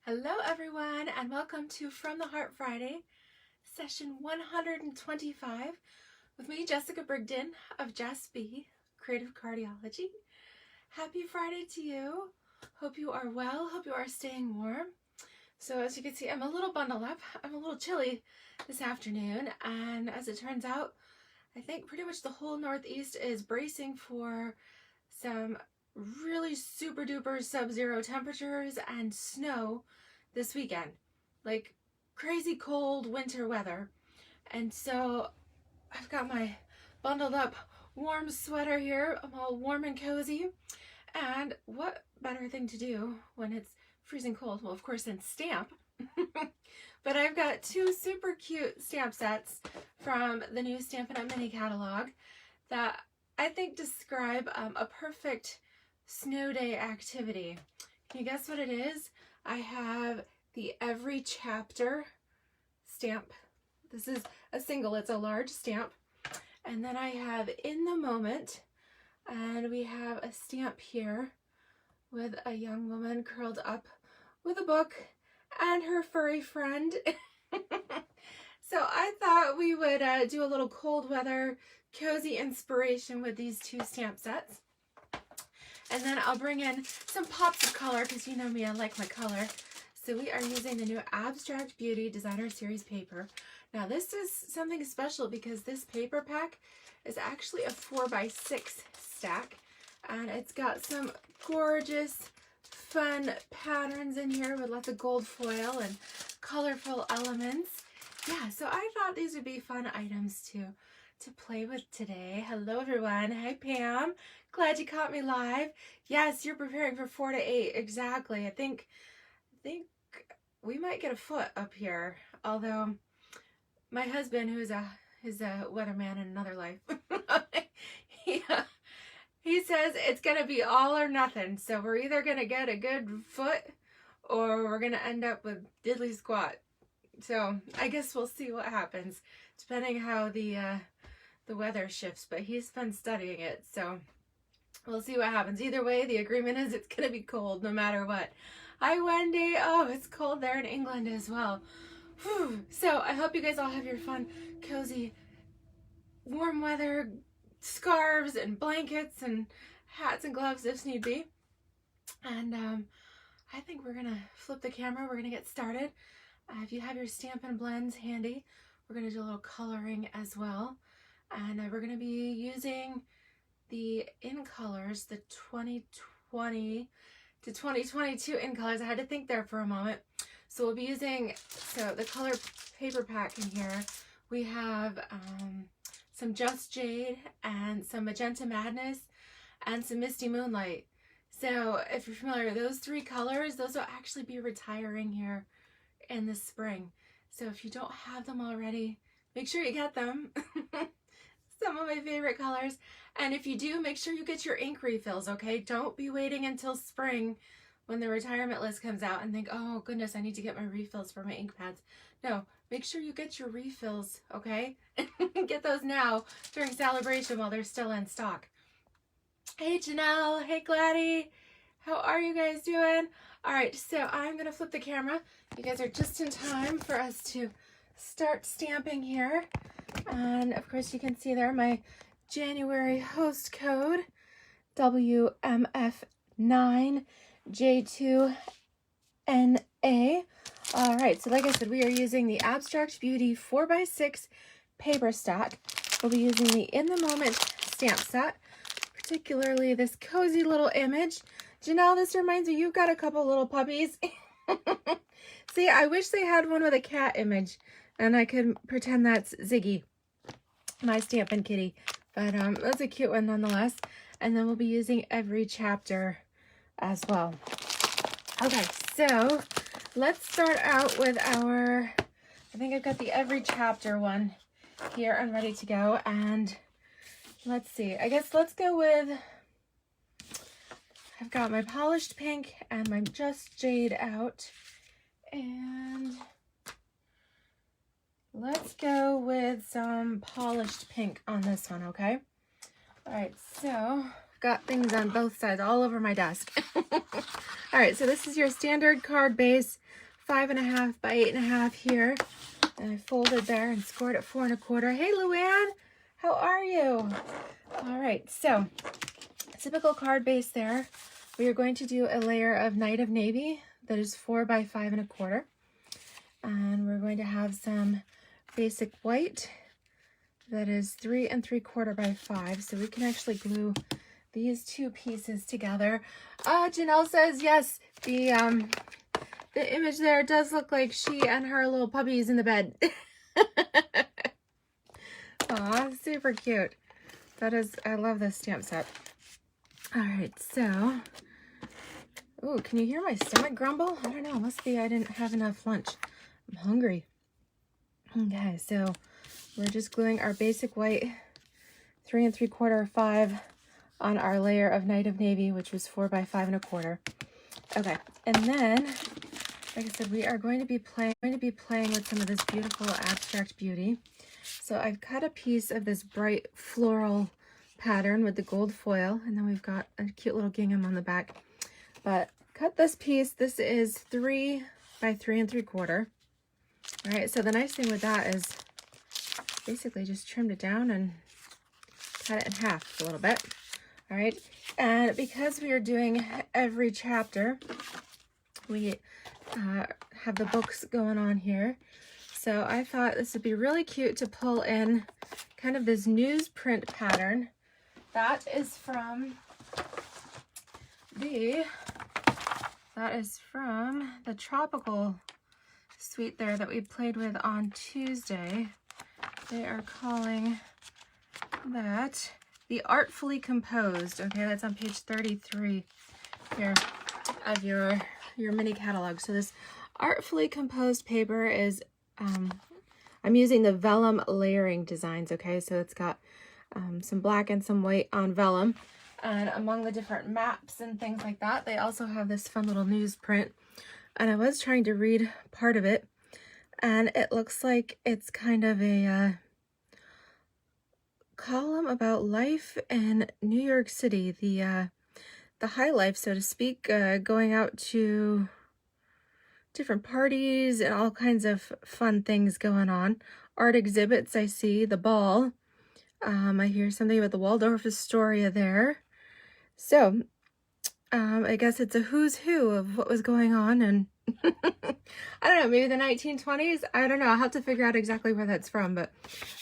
Hello everyone and welcome to From the Heart Friday, session 125 with me, Jessica Brigden of DSP, Creative Cardiology. Happy Friday to you. Hope you are well, hope you are staying warm. So as you can see, I'm a little bundled up. I'm a little chilly this afternoon, and as it turns out, I think pretty much the whole Northeast is bracing for some really super duper sub-zero temperatures and snow this weekend, like crazy cold winter weather. And so I've got my bundled up warm sweater here. I'm all warm and cozy, and what better thing to do when it's freezing cold, well, of course, than stamp. But I've got two super cute stamp sets from the new Stampin' mini catalog that I think describe a perfect snow day activity. Can you guess what it is? I have the Every Chapter stamp. This is a single, it's a large stamp. And then I have In the Moment, and we have a stamp here with a young woman curled up with a book and her furry friend. So I thought we would do a little cold weather cozy inspiration with these two stamp sets. And then I'll bring in some pops of color because you know me, I like my color. So we are using the new Abstract Beauty Designer Series paper. Now this is something special because this paper pack is actually a 4x6 stack, and it's got some gorgeous fun patterns in here with lots of gold foil and colorful elements. Yeah, so I thought these would be fun items to play with today. Hello everyone. Hi Pam. Glad you caught me live. Yes, you're preparing for 4 to 8. Exactly. I think we might get a foot up here. Although my husband, who's a weatherman in another life, he says it's gonna be all or nothing. So we're either gonna get a good foot or we're gonna end up with diddly squat. So I guess we'll see what happens, depending how the weather shifts, but he's been studying it, so we'll see what happens. Either way, the agreement is it's gonna be cold no matter what. Hi Wendy. Oh, it's cold there in England as well. Whew. So I hope you guys all have your fun, cozy, warm weather scarves and blankets and hats and gloves if need be. And I think we're gonna flip the camera. We're gonna get started. If you have your Stampin' blends handy, we're gonna do a little coloring as well. And we're going to be using the in colors, the 2020 to 2022 in colors. I had to think there for a moment. So we'll be using, the color paper pack in here. We have some Just Jade and some Magenta Madness and some Misty Moonlight. So if you're familiar, those three colors, those will actually be retiring here in the spring. So if you don't have them already, make sure you get them. Some of my favorite colors. And if you do, make sure you get your ink refills, okay? Don't be waiting until spring when the retirement list comes out and think, oh goodness, I need to get my refills for my ink pads. No, make sure you get your refills, okay? Get those now during celebration while they're still in stock. Hey Janelle, hey Gladys. How are you guys doing? All right, so I'm gonna flip the camera. You guys are just in time for us to start stamping here. And of course you can see there my January host code, WMF9J2NA. All right, so like I said, we are using the Abstract Beauty 4x6 paper stack. We'll be using the In the Moment stamp set, particularly this cozy little image. Janelle, this reminds me, you've got a couple little puppies. See, I wish they had one with a cat image and I could pretend that's Ziggy, my Stampin' kitty. But that's a cute one nonetheless. And then we'll be using Every Chapter as well. Okay, so let's start out with I think I've got the Every Chapter one here and ready to go. And let's see, I guess let's go with, I've got my polished pink and my Just Jade out. And let's go with some polished pink on this one, okay? All right, so got things on both sides all over my desk. All right, so this is your standard card base, 5.5 by 8.5 here. And I folded there and scored at 4 1/4. Hey, Luann, how are you? All right, so typical card base there. We are going to do a layer of Night of Navy that is 4 by 5 1/4. And we're going to have some basic white that is 3 3/4 by 5. So we can actually glue these two pieces together. Janelle says, yes, the image there does look like she and her little puppies in the bed. Aw, super cute. That is, I love this stamp set. All right, so, oh, can you hear my stomach grumble? I don't know, must be I didn't have enough lunch. I'm hungry. Okay, so we're just gluing our basic white 3 3/4 5 on our layer of Night of Navy, which was 4 by 5 1/4. Okay, and then, like I said, we are going to be playing with some of this beautiful abstract beauty. So I've cut a piece of this bright floral pattern with the gold foil, and then we've got a cute little gingham on the back. But cut this piece. This is 3 by 3 3/4. All right, so the nice thing with that is basically just trimmed it down and cut it in half a little bit. All right, and because we are doing every chapter, we have the books going on here. So I thought this would be really cute to pull in kind of this newsprint pattern. That is from the Tropical suite there that we played with on Tuesday. They are calling that the Artfully Composed. Okay, that's on page 33 here of your mini catalog. So this Artfully Composed paper is, I'm using the vellum layering designs, okay? So it's got some black and some white on vellum. And among the different maps and things like that, they also have this fun little newsprint. And I was trying to read part of it, and it looks like it's kind of a column about life in New York City, the high life, so to speak, going out to different parties and all kinds of fun things going on. Art exhibits, I see, the ball. I hear something about the Waldorf Astoria there. So, I guess it's a who's who of what was going on, and I don't know, maybe the 1920s? I don't know. I'll have to figure out exactly where that's from, but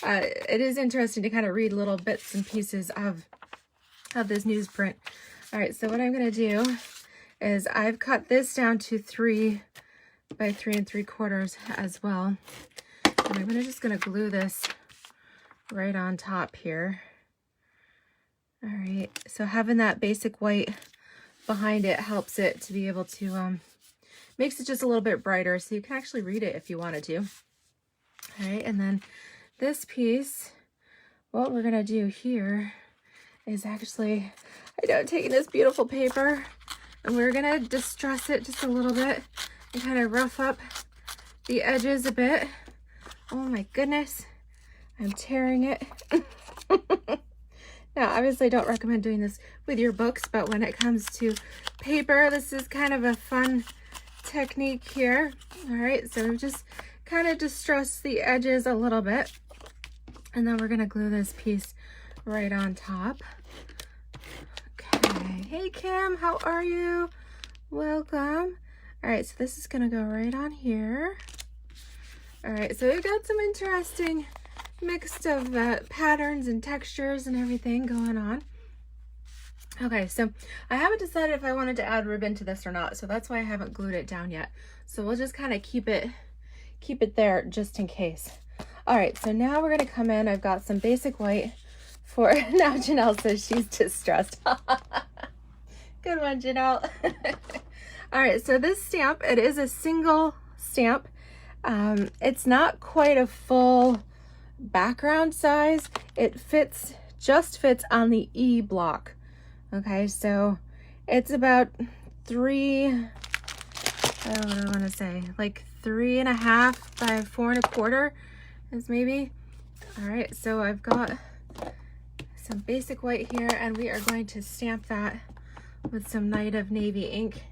it is interesting to kind of read little bits and pieces of this newsprint. All right, so what I'm going to do is I've cut this down to 3 by 3 3/4 as well. And I'm just going to glue this right on top here. All right, so having that basic white behind it helps it to be able to, makes it just a little bit brighter, so you can actually read it if you wanted to. All right, and then this piece, what we're gonna do here is actually, taking this beautiful paper, and we're gonna distress it just a little bit and kind of rough up the edges a bit. Oh my goodness, I'm tearing it. Now, obviously, I don't recommend doing this with your books, but when it comes to paper, this is kind of a fun technique here. All right, so just kind of distress the edges a little bit, and then we're going to glue this piece right on top. Okay, hey Kim, how are you? Welcome. All right, so this is going to go right on here. All right, so we've got some interesting mixed of patterns and textures and everything going on. Okay, so I haven't decided if I wanted to add ribbon to this or not, so that's why I haven't glued it down yet. So we'll just kind of keep it there just in case. All right, so now we're going to come in. I've got some basic white for, now Janelle says she's distressed. Good one, Janelle. All right, so this stamp, it is a single stamp. It's not quite a full background size. It just fits on the E block. Okay, so it's about what do I want to say, like 3.5 by 4 1/4 is maybe. All right, so I've got some basic white here, and we are going to stamp that with some Night of Navy ink.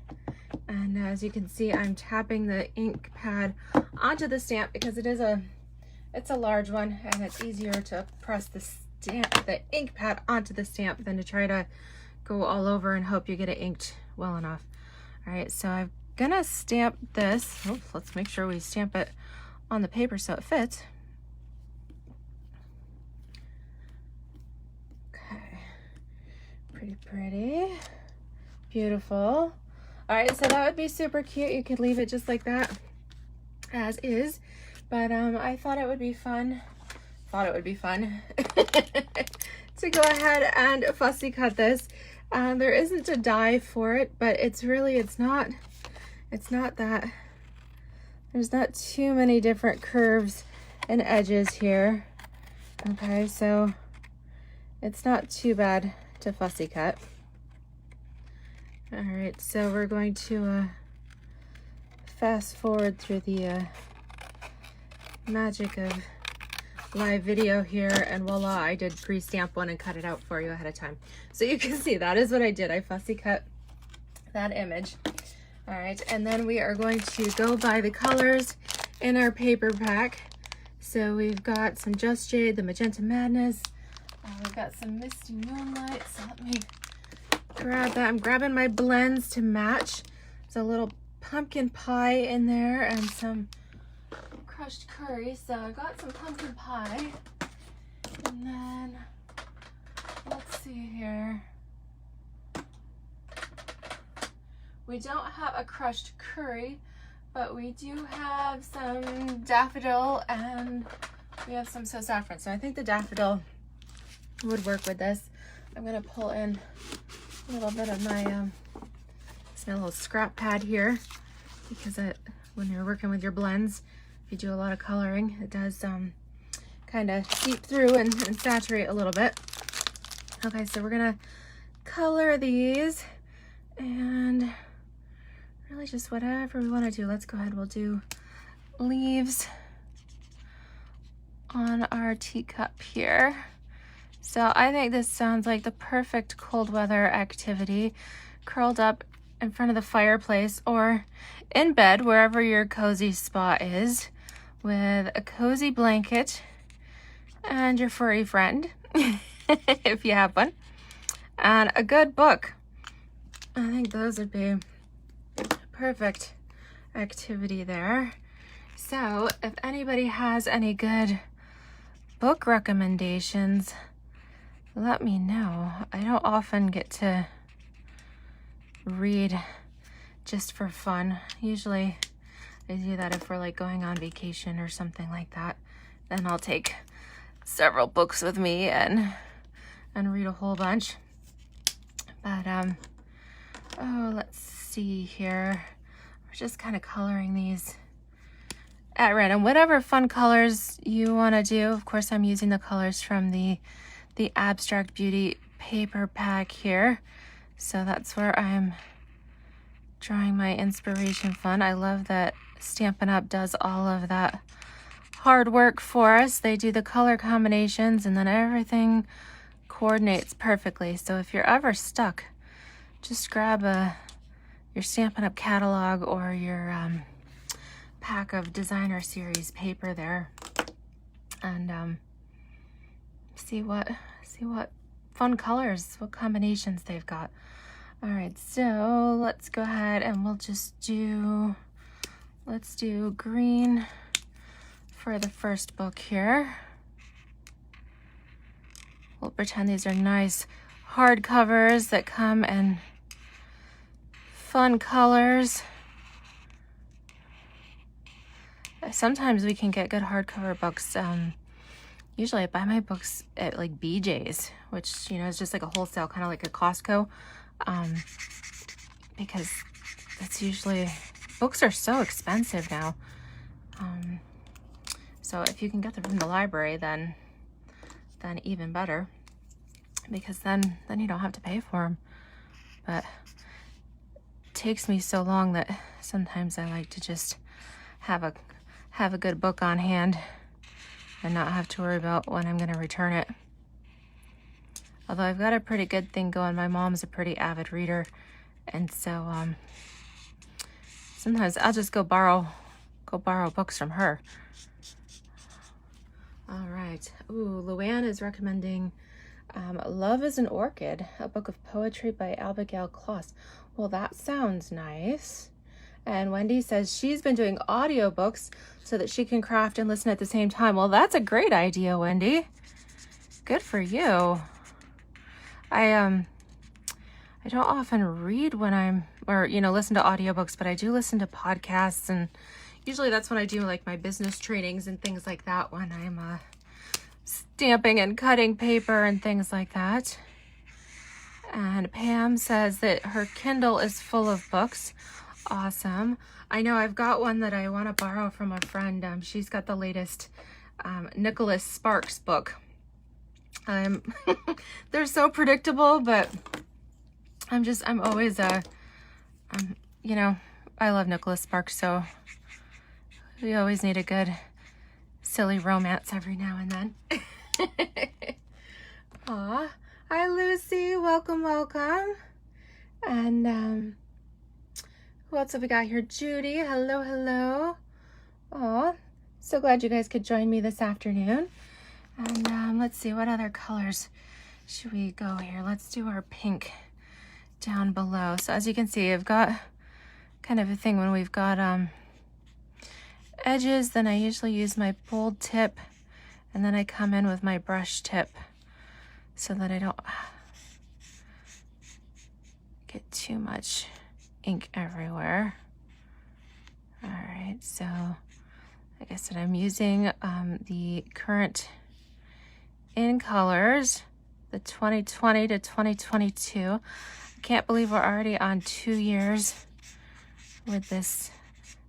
And as you can see, I'm tapping the ink pad onto the stamp because it's a large one, and it's easier to press the ink pad onto the stamp than to try to go all over and hope you get it inked well enough. All right, so I'm gonna stamp this. Oh, let's make sure we stamp it on the paper so it fits. Okay, pretty, beautiful. All right, so that would be super cute. You could leave it just like that as is, but I thought it would be fun to go ahead and fussy cut this. There isn't a die for it, but it's not that, there's not too many different curves and edges here. Okay, so it's not too bad to fussy cut. All right, so we're going to fast forward through the magic of live video here, and voila, I did pre-stamp one and cut it out for you ahead of time. So you can see that is what I did. I fussy cut that image. All right, and then we are going to go by the colors in our paper pack. So we've got some Just Jade, the Magenta Madness. We've got some Misty Moonlight, so let me grab that. I'm grabbing my blends to match. There's a little pumpkin pie in there and some crushed curry. So I got some pumpkin pie, and then let's see here. We don't have a crushed curry, but we do have some daffodil, and we have some saffron. So I think the daffodil would work with this. I'm gonna pull in a little bit of my it's my little scrap pad here, because when you're working with your blends, if you do a lot of coloring, it does kind of seep through and saturate a little bit. Okay, so we're gonna color these, and really just whatever we want to do. Let's go ahead, we'll do leaves on our teacup here. So I think this sounds like the perfect cold weather activity, curled up in front of the fireplace or in bed, wherever your cozy spot is, with a cozy blanket and your furry friend, if you have one, and a good book. I think those would be perfect activity there. So if anybody has any good book recommendations, let me know. I don't often get to read just for fun. Usually I do that if we're like going on vacation or something like that. Then I'll take several books with me and read a whole bunch. But oh, let's see here. We're just kind of coloring these at random, whatever fun colors you want to do. Of course, I'm using the colors from the Abstract Beauty paper pack here, so that's where I'm drawing my inspiration fun. I love that Stampin' Up! Does all of that hard work for us. They do the color combinations, and then everything coordinates perfectly. So if you're ever stuck, just grab your Stampin' Up! Catalog or your pack of designer series paper there, and see what fun colors, what combinations they've got. All right, so let's go ahead and we'll just do, let's do green for the first book here. We'll pretend these are nice hard covers that come in fun colors. Sometimes we can get good hardcover books. Usually I buy my books at like BJ's, which, you know, is just like a wholesale, kind of like a Costco, because that's usually, books are so expensive now. So if you can get them from the library, then even better, because then you don't have to pay for them. But it takes me so long that sometimes I like to just have a good book on hand and not have to worry about when I'm going to return it. Although I've got a pretty good thing going. My mom's a pretty avid reader. And so sometimes I'll just go borrow books from her. All right. Ooh, Luann is recommending Love is an Orchid, a book of poetry by Abigail Kloss. Well, that sounds nice. And Wendy says she's been doing audiobooks so that she can craft and listen at the same time. Well, that's a great idea, Wendy. Good for you. I don't often read when listen to audiobooks, but I do listen to podcasts, and usually that's when I do like my business trainings and things like that, when I'm stamping and cutting paper and things like that. And Pam says that her Kindle is full of books. Awesome. I know I've got one that I want to borrow from a friend. She's got the latest Nicholas Sparks book. They're so predictable, but I'm always I love Nicholas Sparks, so we always need a good silly romance every now and then. Aw, hi Lucy, welcome. And who else have we got here? Judy, hello. Aw, so glad you guys could join me this afternoon. And let's see, what other colors should we go here? Let's do our pink down below. So as you can see, I've got kind of a thing when we've got edges, then I usually use my bold tip, and then I come in with my brush tip so that I don't get too much ink everywhere. All right, so like I said, I'm using the current in colors, the 2020 to 2022. I can't believe we're already on 2 years with this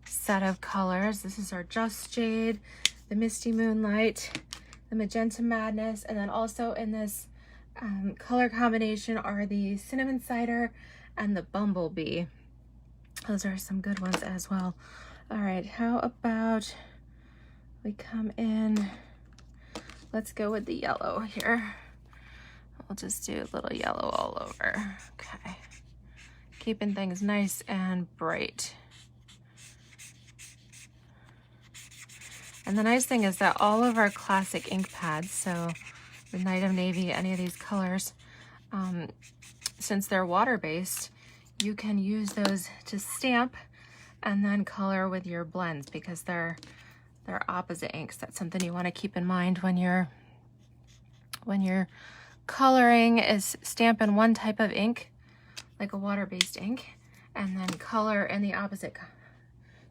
set of colors. This is our Just Jade, the Misty Moonlight, the Magenta Madness, and then also in this color combination are the Cinnamon Cider and the Bumblebee. Those are some good ones as well. All right, how about we come in, let's go with the yellow here. We'll just do a little yellow all over. Okay, keeping things nice and bright. And the nice thing is that all of our classic ink pads, so the Night of Navy, any of these colors, since they're water-based, you can use those to stamp and then color with your blends, because they're opposite inks. That's something you want to keep in mind when you're coloring, is stamp in one type of ink, like a water-based ink, and then color in the opposite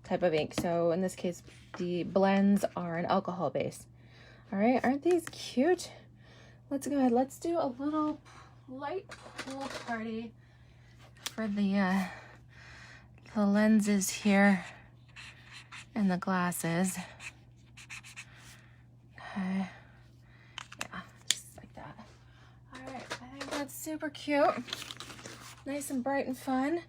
type of ink. So in this case, the blends are an alcohol base. All right, aren't these cute? Let's go ahead, let's do a little light pool party for the lenses here and the glasses. Okay, yeah, just like that. All right, I think that's super cute, nice and bright and fun.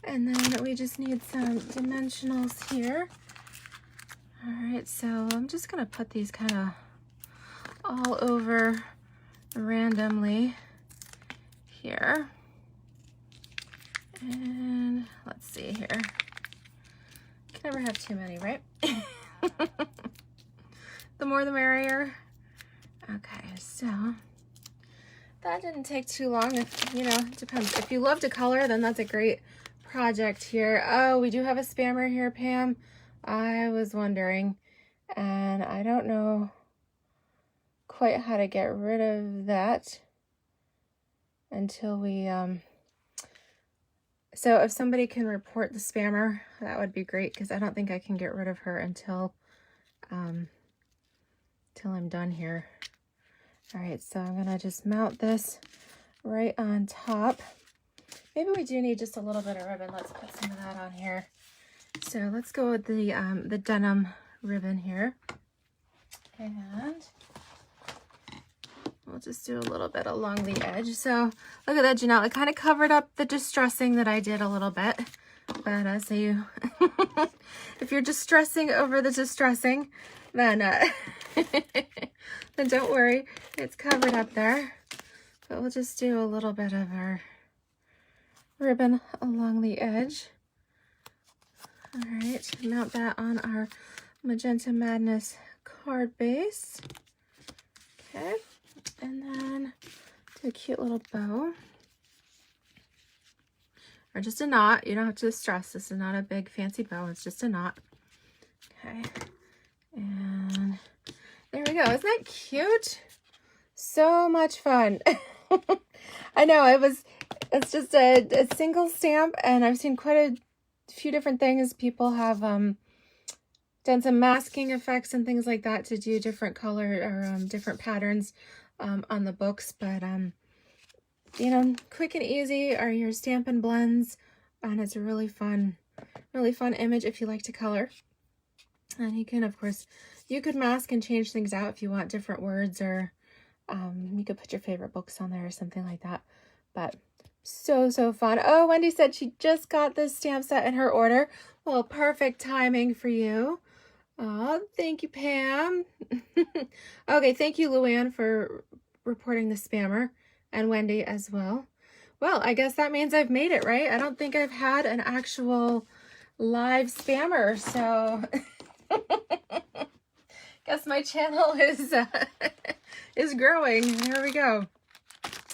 And then we just need some dimensionals here. All right, so I'm just gonna put these kind of all over randomly here. And let's see here. Can never have too many, right? The more the merrier. Okay, so that didn't take too long. If, it depends. If you love to color, then that's a great project here. Oh, we do have a spammer here, Pam. I was wondering, and I don't know quite how to get rid of that until we so if somebody can report the spammer, that would be great, because I don't think I can get rid of her until I'm done here. All right, so I'm gonna just mount this right on top. Maybe we do need just a little bit of ribbon. Let's put some of that on here. So let's go with the denim ribbon here. And we'll just do a little bit along the edge. So look at that, Janelle. It kind of covered up the distressing that I did a little bit. But so you, if you're distressing over the distressing, then then don't worry, it's covered up there. But we'll just do a little bit of our ribbon along the edge. All right, mount that on our Magenta Madness card base. Okay, and then do a cute little bow. Or just a knot. You don't have to stress. This is not a big fancy bow. It's just a knot. Okay, and there we go. Isn't that cute? So much fun. I know it's just a single stamp, and I've seen quite a few different things. People have done some masking effects and things like that to do different color or different patterns on the books, but you know, quick and easy are your Stampin' blends, and it's a really fun image if you like to color. And you can, of course, you could mask and change things out if you want different words, or you could put your favorite books on there or something like that. But so fun. Oh, Wendy said she just got this stamp set in her order. Well, perfect timing for you. Oh, thank you, Pam. Okay, thank you, Luann, for reporting the spammer, and Wendy as well. Well, I guess that means I've made it, right? I don't think I've had an actual live spammer, so guess my channel is growing. There we go.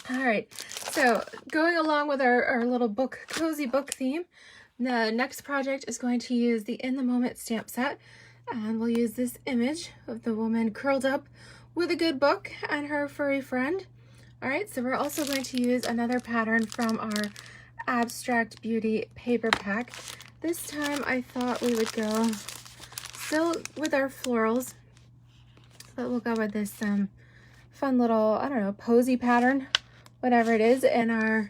All right, so going along with our little book, cozy book theme, the next project is going to use the In the Moment stamp set, and we'll use this image of the woman curled up with a good book and her furry friend. All right, so we're also going to use another pattern from our Abstract Beauty paper pack. This time I thought we would go still with our florals, but we'll go with this fun little, I don't know, posy pattern, whatever it is, and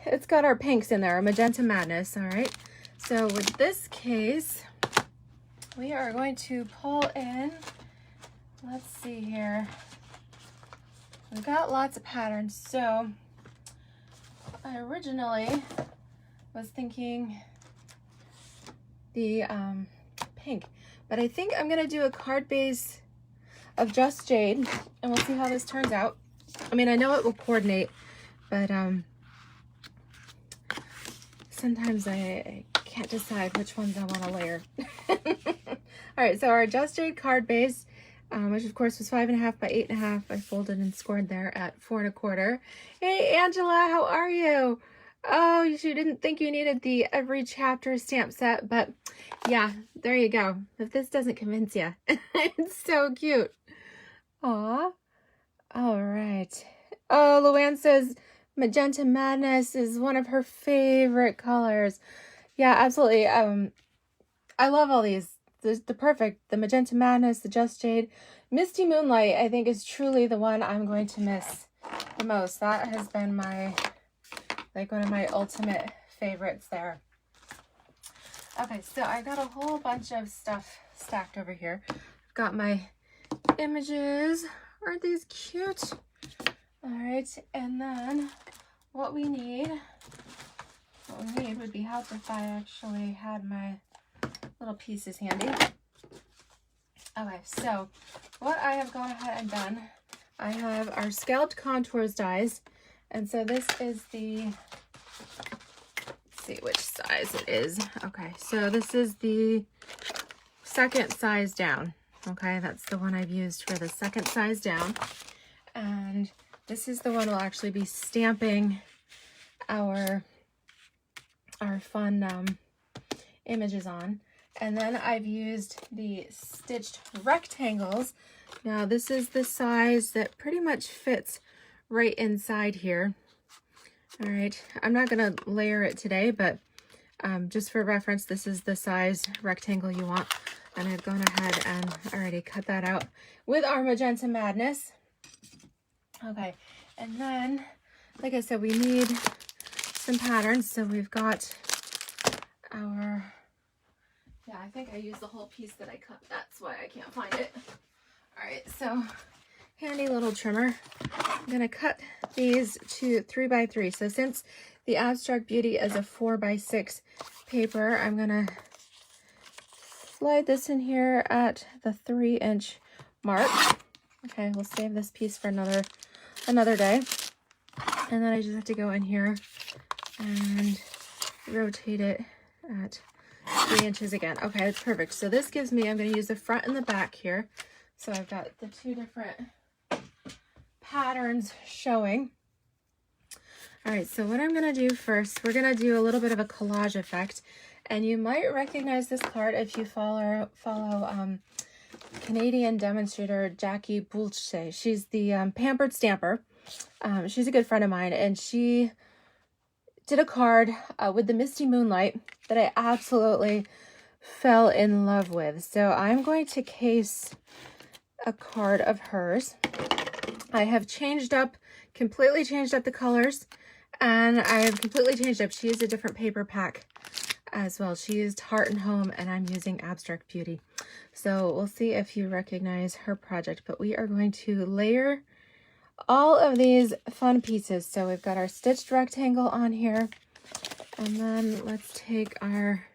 it's got our pinks in there, our Magenta Madness. All right, so with this case, we are going to pull in, let's see here, we've got lots of patterns. So I originally was thinking the pink, but I think I'm gonna do a card base of Just Jade, and we'll see how this turns out. I mean, I know it will coordinate, but sometimes I can't decide which ones I want to layer. All right, so our Just Jade card base, which of course was 5.5 by 8.5. I folded and scored there at 4.25. Hey, Angela, how are you? Oh, you didn't think you needed the every chapter stamp set, but yeah, there you go. If this doesn't convince you, it's so cute. Aw. All right. Oh, Luann says Magenta Madness is one of her favorite colors. Yeah, absolutely. I love all these. The Magenta Madness, the Just Jade. Misty Moonlight, I think, is truly the one I'm going to miss the most. That has been my, like, one of my ultimate favorites there. Okay, so I got a whole bunch of stuff stacked over here. I've got my images. Aren't these cute? All right, and then what we need would be helpful if I actually had my little pieces handy. Okay, so what I have gone ahead and done, I have our Scalped Contours dies, and so this is the, let's see which size it is. Okay, so this is the second size down. Okay, that's the one I've used for the second size down, and this is the one we'll actually be stamping our fun images on. And then I've used the stitched rectangles. Now this is the size that pretty much fits right inside here. All right, I'm not gonna layer it today, but just for reference, this is the size rectangle you want. And I've gone ahead and already cut that out with our Magenta Madness. Okay, and then, like I said, we need some patterns. So we've got our, yeah, I think I used the whole piece that I cut. That's why I can't find it. All right, so handy little trimmer. I'm gonna cut these to 3x3. So since the Abstract Beauty is a 4x6 paper, I'm gonna slide this in here at the 3-inch mark. Okay, we'll save this piece for another another day. And then I just have to go in here and rotate it at 3 inches again. Okay, that's perfect. So this gives me, I'm going to use the front and the back here. So I've got the 2 different patterns showing. All right, so what I'm going to do first, we're going to do a little bit of a collage effect. And you might recognize this card if you follow Canadian demonstrator Jackie Boulche. She's the Pampered Stamper. She's a good friend of mine, and she did a card with the Misty Moonlight that I absolutely fell in love with. So I'm going to case a card of hers. I have completely changed up the colors, and I have completely changed up. She used a different paper pack as well. She used Heart and Home, and I'm using Abstract Beauty. So we'll see if you recognize her project, but we are going to layer all of these fun pieces. So we've got our stitched rectangle on here, and then let's take our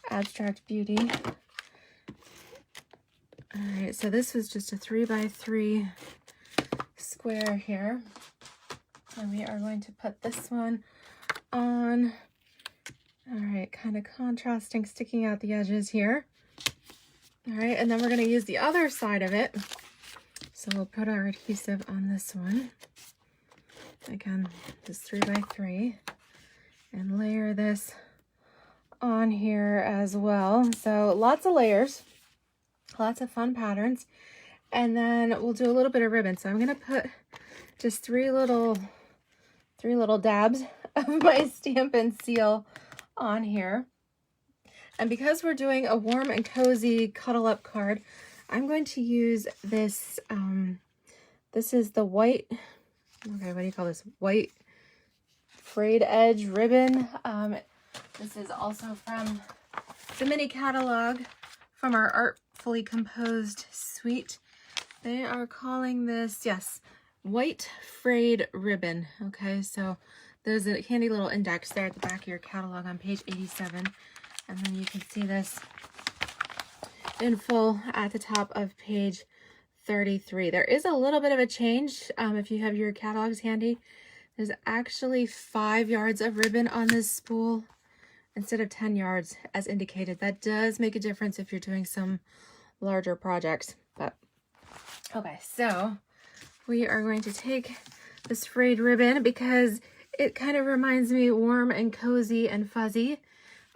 Abstract Beauty. All right, so this was just a 3x3 square here, and we are going to put this one on. All right, kind of contrasting, sticking out the edges here. All right, and then we're going to use the other side of it. So we'll put our adhesive on this one. Again, just 3x3, and layer this on here as well. So lots of layers, lots of fun patterns. And then we'll do a little bit of ribbon. So I'm going to put just three little dabs of my Stampin' seal on here. And because we're doing a warm and cozy cuddle up card, I'm going to use this, this is the white, okay, what do you call this? White frayed edge ribbon. This is also from the mini catalog from our Artfully Composed suite. They are calling this, yes, white frayed ribbon. Okay, so there's a handy little index there at the back of your catalog on page 87. And then you can see this in full at the top of page 33. There is a little bit of a change if you have your catalogs handy. There's actually 5 yards of ribbon on this spool instead of 10 yards as indicated. That does make a difference if you're doing some larger projects. But okay, so we are going to take this frayed ribbon because it kind of reminds me warm and cozy and fuzzy.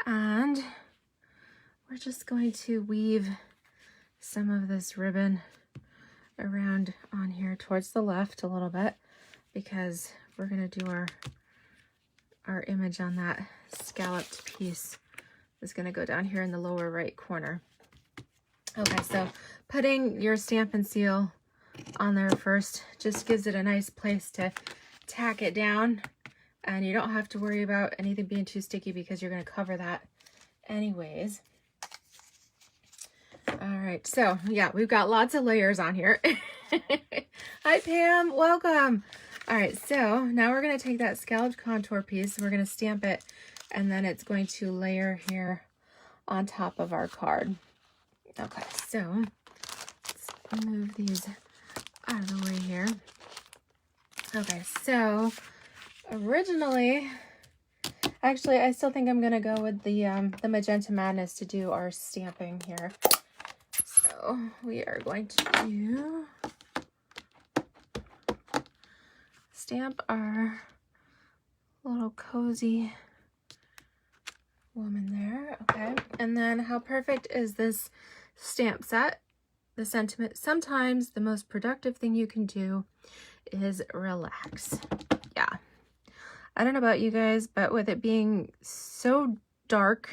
And we're just going to weave some of this ribbon around on here towards the left a little bit, because we're going to do our image on that scalloped piece is going to go down here in the lower right corner. Okay, so putting your Stampin' Seal on there first just gives it a nice place to tack it down, and you don't have to worry about anything being too sticky because you're going to cover that anyways. All right, so yeah, we've got lots of layers on here. Hi Pam, welcome. All right, so now we're going to take that scalloped contour piece, we're going to stamp it, and then it's going to layer here on top of our card. Okay, so let's move these out of the way here. Okay, so originally, actually, I still think I'm going to go with the Magenta Madness to do our stamping here. So we are going to stamp our little cozy woman there. Okay, and then how perfect is this stamp set? The sentiment, sometimes the most productive thing you can do is relax. Yeah. I don't know about you guys, but with it being so dark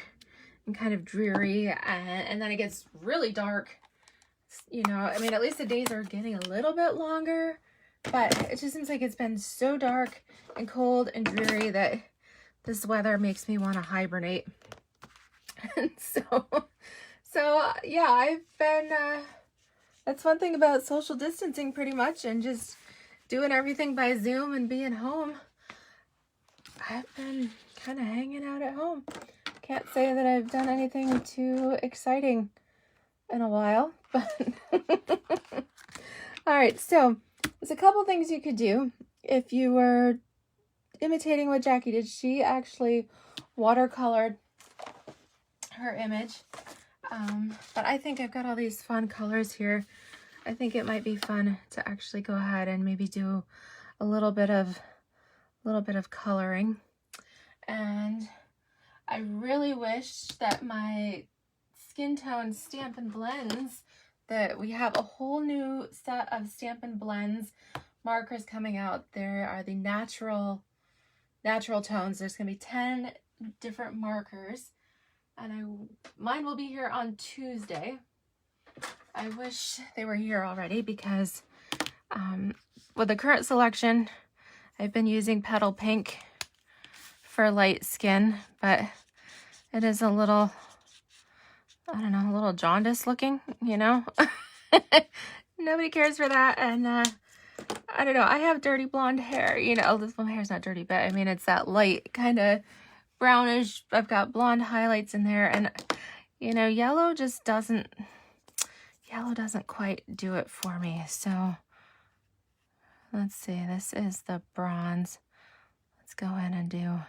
and kind of dreary, and then it gets really dark, you know, I mean, at least the days are getting a little bit longer, but it just seems like it's been so dark and cold and dreary that this weather makes me want to hibernate. And so yeah, I've been, that's one thing about social distancing pretty much, and just doing everything by Zoom and being home. I've been kind of hanging out at home. Can't say that I've done anything too exciting in a while, but all right, so there's a couple things you could do if you were imitating what Jackie did. She actually watercolored her image. But I think I've got all these fun colors here. I think it might be fun to actually go ahead and maybe do a little bit of coloring. And I really wish that my skin tone Stampin' blends, that we have a whole new set of Stampin' blends markers coming out. There are the natural tones. There's gonna be 10 different markers, and mine will be here on Tuesday. I wish they were here already because with the current selection, I've been using Petal Pink for light skin, but it is a little, I don't know, a little jaundice looking, you know? Nobody cares for that. And I don't know, I have dirty blonde hair, you know. My hair's not dirty, but I mean, it's that light kind of brownish. I've got blonde highlights in there, and you know, yellow doesn't quite do it for me. So let's see, this is the bronze. Let's go in and do.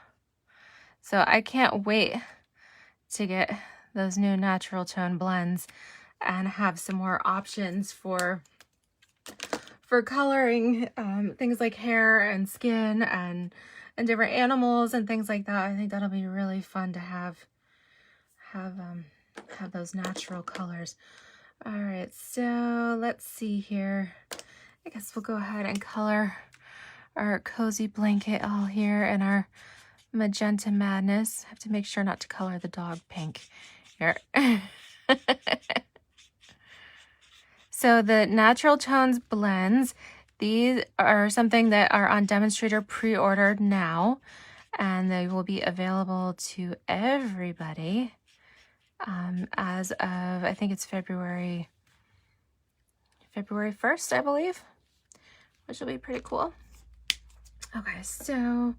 So I can't wait to get those new natural tone blends and have some more options for coloring things like hair and skin and different animals and things like that. I think that'll be really fun to have those natural colors. All right, so let's see here. I guess we'll go ahead and color our cozy blanket all here in our Magenta Madness. I have to make sure not to color the dog pink here. So the Natural Tones blends, these are something that are on demonstrator pre-ordered now, and they will be available to everybody as of, I think it's February 1st, I believe, which will be pretty cool. Okay, so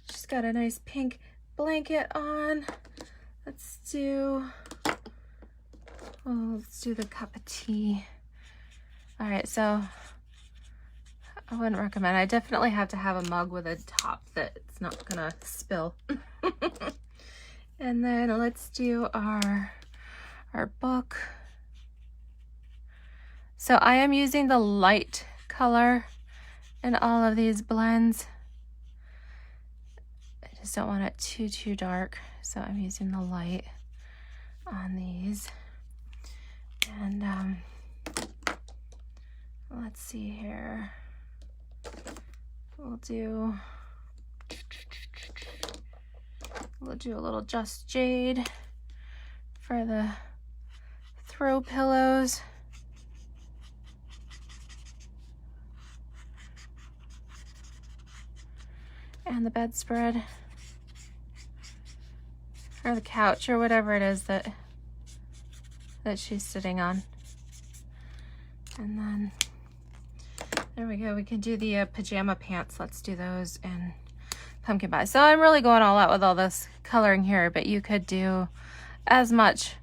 she's got a nice pink blanket on. Let's do the cup of tea. All right, so I wouldn't recommend. I definitely have to have a mug with a top that it's not gonna spill. And then let's do our book. So I am using the light color in all of these blends. I just don't want it too dark, so I'm using the light on these. And let's see here. We'll do a little Just Jade for the throw pillows. And the bedspread, or the couch, or whatever it is that she's sitting on. And then there we go. We can do the pajama pants. Let's do those in pumpkin pie. So I'm really going all out with all this coloring here, but you could do as much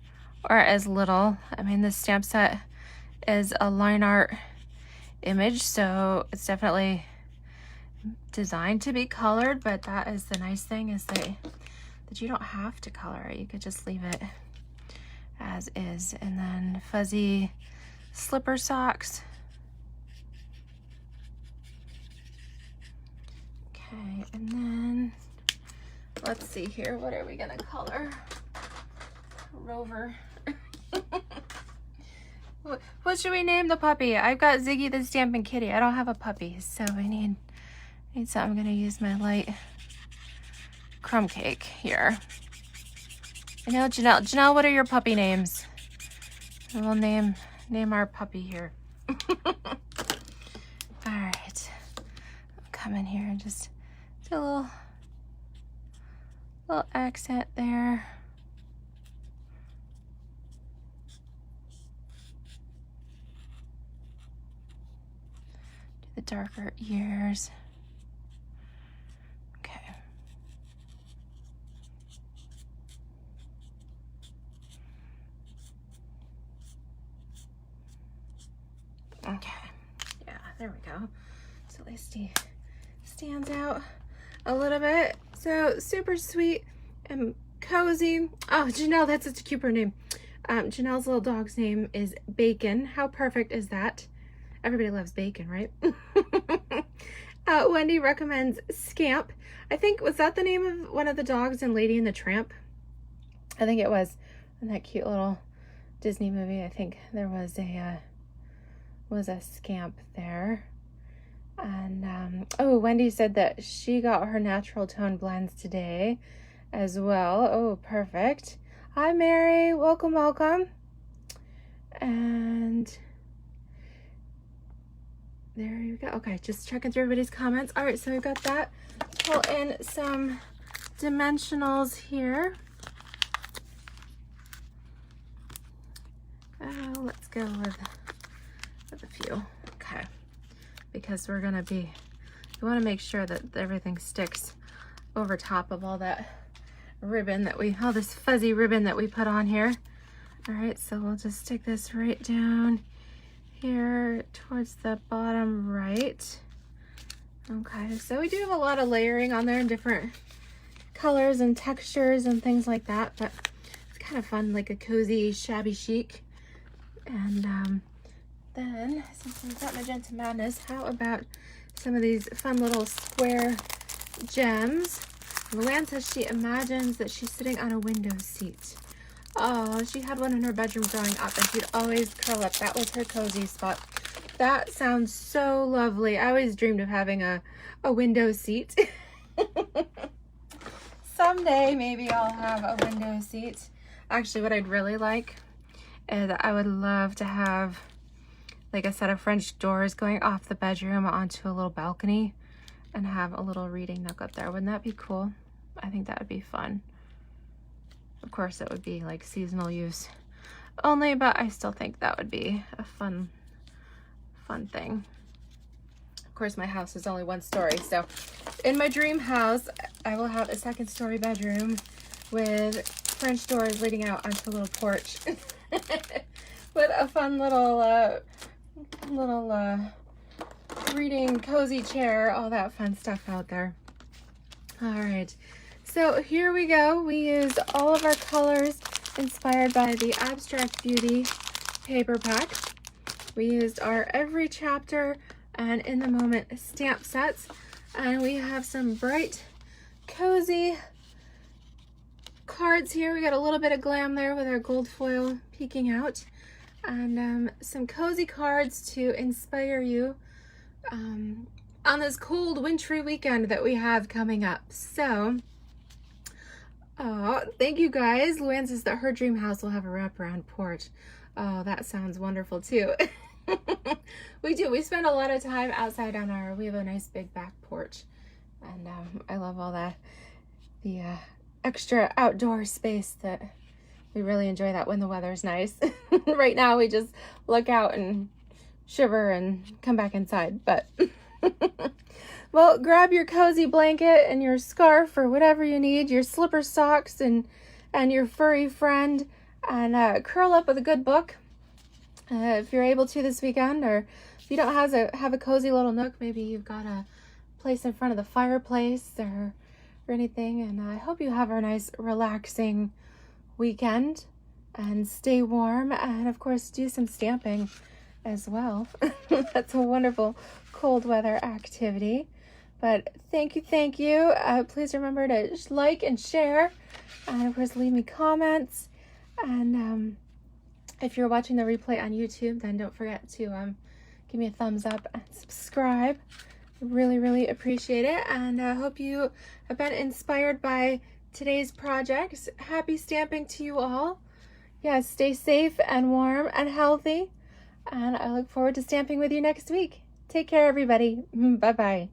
or as little. I mean, this stamp set is a line art image, so it's definitely designed to be colored, but that is the nice thing, is that you don't have to color it. You could just leave it as is. And then fuzzy slipper socks. Okay, and then let's see here, what are we gonna color? Rover. What should we name the puppy? I've got Ziggy the Stampin' Kitty. I don't have a puppy, so I need something. I'm gonna use my light crumb cake here. I know, Janelle, what are your puppy names? And we'll name our puppy here. All right, I'll come in here and just do a little accent there. Do the darker ears. Okay, yeah, there we go. So at least he stands out a little bit. So super sweet and cozy. Oh, Janelle, that's such a cute name. Janelle's little dog's name is Bacon. How perfect is that? Everybody loves bacon, right? Wendy recommends Scamp. I think, was that the name of one of the dogs in Lady and the Tramp? I think it was. In that cute little Disney movie, I think there was a Scamp there. And oh, Wendy said that she got her natural tone blends today as well. Oh, perfect. Hi, Mary. Welcome, welcome. And there you go. Okay, just checking through everybody's comments. All right, so we've got that. Pull in some dimensionals here. Oh, let's go with a few. Okay, because we're gonna we want to make sure that everything sticks over top of all that ribbon that all this fuzzy ribbon that we put on here. All right, so we'll just stick this right down here towards the bottom right. Okay, so we do have a lot of layering on there in different colors and textures and things like that, but it's kind of fun, like a cozy shabby chic. And then, since we've got Magenta Madness, how about some of these fun little square gems? Luann says she imagines that she's sitting on a window seat. Oh, she had one in her bedroom growing up, and she'd always curl up. That was her cozy spot. That sounds so lovely. I always dreamed of having a window seat. Someday, maybe I'll have a window seat. Actually, what I'd really like is I would love to have like a set of French doors going off the bedroom onto a little balcony and have a little reading nook up there. Wouldn't that be cool? I think that would be fun. Of course, it would be like seasonal use only, but I still think that would be a fun thing. Of course, my house is only 1 story, so in my dream house, I will have a 2nd story bedroom with French doors leading out onto a little porch with a fun little reading cozy chair, all that fun stuff out there. All right, so here we go. We used all of our colors inspired by the Abstract Beauty paper pack. We used our Every Chapter and In the Moment stamp sets, and we have some bright, cozy cards here. We got a little bit of glam there with our gold foil peeking out, and some cozy cards to inspire you on this cold, wintry weekend that we have coming up. So, oh, thank you guys. Luann says that her dream house will have a wraparound porch. Oh, that sounds wonderful too. We do. We spend a lot of time outside on we have a nice big back porch, and I love all the extra outdoor space that we really enjoy that when the weather's nice. Right now we just look out and shiver and come back inside, but well, grab your cozy blanket and your scarf or whatever you need, your slipper socks and your furry friend, and curl up with a good book if you're able to this weekend, or if you don't have a cozy little nook, maybe you've got a place in front of the fireplace or anything. And I hope you have a nice relaxing weekend and stay warm, and of course do some stamping as well. That's a wonderful cold weather activity. But thank you. Please remember to like and share, and of course leave me comments. And if you're watching the replay on YouTube, then don't forget to give me a thumbs up and subscribe. Really appreciate it, and I hope you have been inspired by today's projects. Happy stamping to you all. Yes, stay safe and warm and healthy, and I look forward to stamping with you next week. Take care, everybody. Bye-bye.